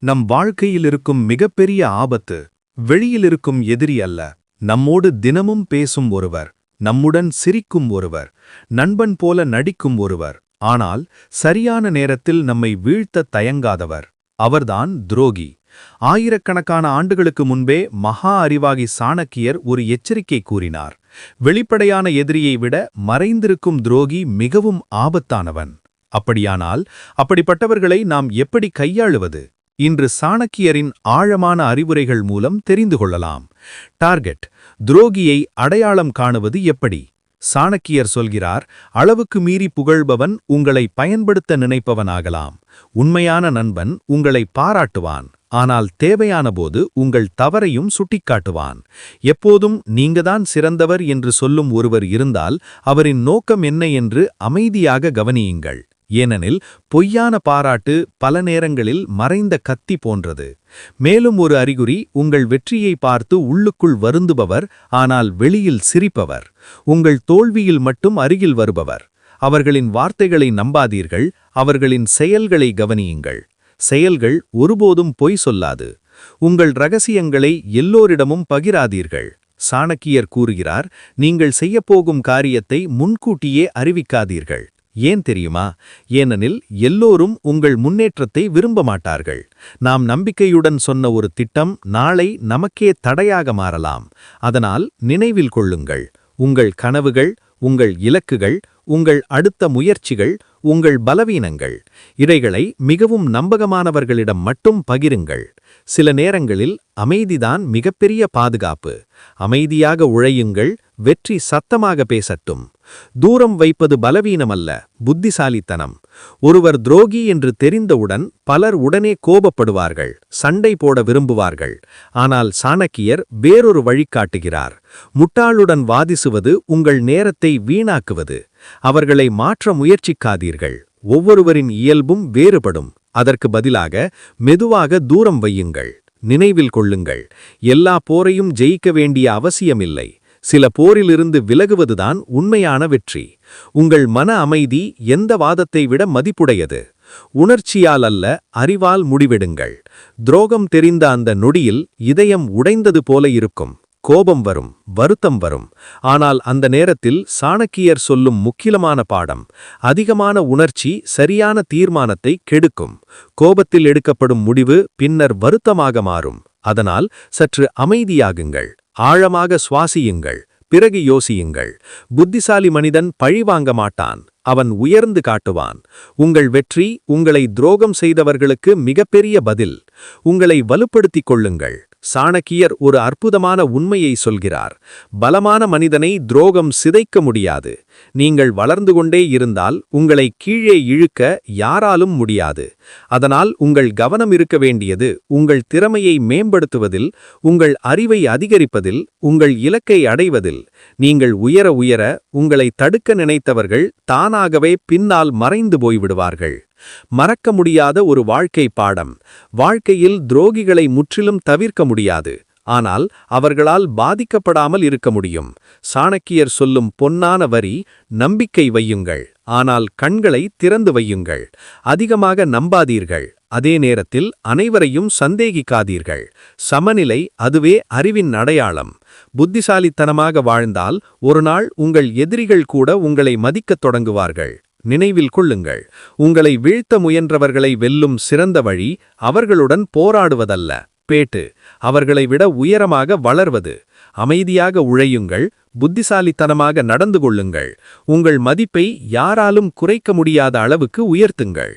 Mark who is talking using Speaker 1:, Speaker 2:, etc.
Speaker 1: நம் வாழ்க்கையில் இருக்கும் மிகப்பெரிய ஆபத்து வெளியில் இருக்கும் எதிரி அல்ல, நம்மோடு தினமும் பேசும் ஒருவர், நம்முடன் சிரிக்கும் ஒருவர், நண்பன் போல நடிக்கும் ஒருவர், ஆனால் சரியான நேரத்தில் நம்மை வீழ்த்த தயங்காதவர். அவர்தான் துரோகி. ஆயிரக்கணக்கான ஆண்டுகளுக்கு முன்பே மகா அறிவாகி சாணக்கியர் ஒரு எச்சரிக்கை கூறினார். வெளிப்படையான எதிரியை விட மறைந்திருக்கும் துரோகி மிகவும் ஆபத்தானவன். அப்படியானால் அப்படிப்பட்டவர்களை நாம் எப்படி கையாளுவது? இன்று சாணக்கியரின் ஆழமான அறிவுரைகள் மூலம் தெரிந்து கொள்ளலாம். டார்கெட்: துரோகியை அடையாளம் காணுவது எப்படி? சாணக்கியர் சொல்கிறார், அளவுக்கு மீறி புகழ்பவன் உங்களை பயன்படுத்த நினைப்பவனாகலாம். உண்மையான நண்பன் உங்களை பாராட்டுவான், ஆனால் தேவையான போது உங்கள் தவறையும் சுட்டிக்காட்டுவான். எப்போதும் நீங்கதான் சிறந்தவர் என்று சொல்லும் ஒருவர் இருந்தால் அவரின் நோக்கம் என்ன என்று அமைதியாக கவனியுங்கள். ஏனெனில் பொய்யான பாராட்டு பல நேரங்களில் மறைந்த கத்தி போன்றது. மேலும் ஒரு அறிகுறி: உங்கள் வெற்றியை பார்த்து உள்ளுக்குள் வருந்துபவர், ஆனால் வெளியில் சிரிப்பவர். உங்கள் தோல்வியில் மட்டும் அருகில் வருபவர். அவர்களின் வார்த்தைகளை நம்பாதீர்கள், அவர்களின் செயல்களை கவனியுங்கள். செயல்கள் ஒருபோதும் பொய் சொல்லாது. உங்கள் ரகசியங்களை எல்லோரிடமும் பகிராதீர்கள். சாணக்கியர் கூறுகிறார், நீங்கள் செய்யப்போகும் காரியத்தை முன்கூட்டியே அறிவிக்காதீர்கள். ஏன் தெரியுமா? ஏனெனில் எல்லோரும் உங்கள் முன்னேற்றத்தை விரும்ப மாட்டார்கள். நாம் நம்பிக்கையுடன் சொன்ன ஒரு திட்டம் நாளை நமக்கே தடையாக மாறலாம். அதனால் நினைவில் கொள்ளுங்கள், உங்கள் கனவுகள், உங்கள் இலக்குகள், உங்கள் அடுத்த முயற்சிகள், உங்கள் பலவீனங்கள், இவைகளை மிகவும் நம்பகமானவர்களிடம் மட்டும் பகிருங்கள். சில நேரங்களில் அமைதிதான் மிகப்பெரிய பாதுகாப்பு. அமைதியாக உழையுங்கள், வெற்றி சத்தமாக பேசட்டும். தூரம் வைப்பது பலவீனமல்ல, புத்திசாலித்தனம். ஒருவர் துரோகி என்று தெரிந்தவுடன் பலர் உடனே கோபப்படுவார்கள், சண்டை போட விரும்புவார்கள். ஆனால் சாணக்கியர் வேறொரு வழி காட்டுகிறார். முட்டாளுடன் வாதிசுவது உங்கள் நேரத்தை வீணாக்குவது. அவர்களை மாற்ற முயற்சிக்காதீர்கள். ஒவ்வொருவரின் இயல்பும் வேறுபடும். அதற்கு பதிலாக மெதுவாக தூரம் வையுங்கள். நினைவில் கொள்ளுங்கள், எல்லா போரையும் ஜெயிக்க வேண்டிய அவசியமில்லை. சில போரிலிருந்து விலகுவதுதான் உண்மையான வெற்றி. உங்கள் மன அமைதி எந்த வாதத்தை விட மதிப்புடையது. உணர்ச்சியால் அல்ல, அறிவால் முடிவெடுங்கள். துரோகம் தெரிந்த அந்த நொடியில் இதயம் உடைந்தது போல இருக்கும். கோபம் வரும், வருத்தம் வரும். ஆனால் அந்த நேரத்தில் சாணக்கியர் சொல்லும் முக்கியமான பாடம்: அதிகமான உணர்ச்சி சரியான தீர்மானத்தை கெடுக்கும். கோபத்தில் எடுக்கப்படும் முடிவு பின்னர் வருத்தமாக மாறும். அதனால் சற்று அமைதியாகுங்கள், ஆழமாக சுவாசியுங்கள், பிறகு யோசியுங்கள். புத்திசாலி மனிதன் பழிவாங்க மாட்டான், அவன் உயர்ந்து காட்டுவான். உங்கள் வெற்றி உங்களை துரோகம் செய்தவர்களுக்கு மிகப்பெரிய பதில். உங்களை வலுப்படுத்திக் கொள்ளுங்கள். சாணக்கியர் ஒரு அற்புதமான உண்மையை சொல்கிறார்: பலமான மனிதனை துரோகம் சிதைக்க முடியாது. நீங்கள் வளர்ந்து கொண்டே இருந்தால் உங்களை கீழே இழுக்க யாராலும் முடியாது. அதனால் உங்கள் கவனம் இருக்க வேண்டியது உங்கள் திறமையை மேம்படுத்துவதில், உங்கள் அறிவை அதிகரிப்பதில், உங்கள் இலக்கை அடைவதில். நீங்கள் உயர உயர உங்களை தடுக்க நினைத்தவர்கள் தானாகவே பின்னால் மறைந்து போய்விடுவார்கள். மறக்க முடியாத ஒரு வாழ்க்கை பாடம்: வாழ்க்கையில் துரோகிகளை முற்றிலும் தவிர்க்க முடியாது, ஆனால் அவர்களால் பாதிக்கப்படாமல் இருக்க முடியும். சாணக்கியர் சொல்லும் பொன்னான வரி: நம்பிக்கை வையுங்கள், ஆனால் கண்களை திறந்து வையுங்கள். அதிகமாக நம்பாதீர்கள், அதே நேரத்தில் அனைவரையும் சந்தேகிக்காதீர்கள். சமநிலை, அதுவே அறிவின் அடையாளம். புத்திசாலித்தனமாக வாழ்ந்தால் ஒரு நாள் உங்கள் எதிரிகள் கூட உங்களை மதிக்கத் தொடங்குவார்கள். நினைவில் கொள்ளுங்கள், உங்களை வீழ்த்த முயன்றவர்களை வெல்லும் சிறந்த வழி அவர்களுடன் போராடுவதல்ல, பேட்டு அவர்களை விட உயரமாக வளர்வது. அமைதியாக உழையுங்கள், புத்திசாலித்தனமாக நடந்து கொள்ளுங்கள். உங்கள் மதிப்பை யாராலும் குறைக்க முடியாத அளவுக்கு உயர்த்துங்கள்.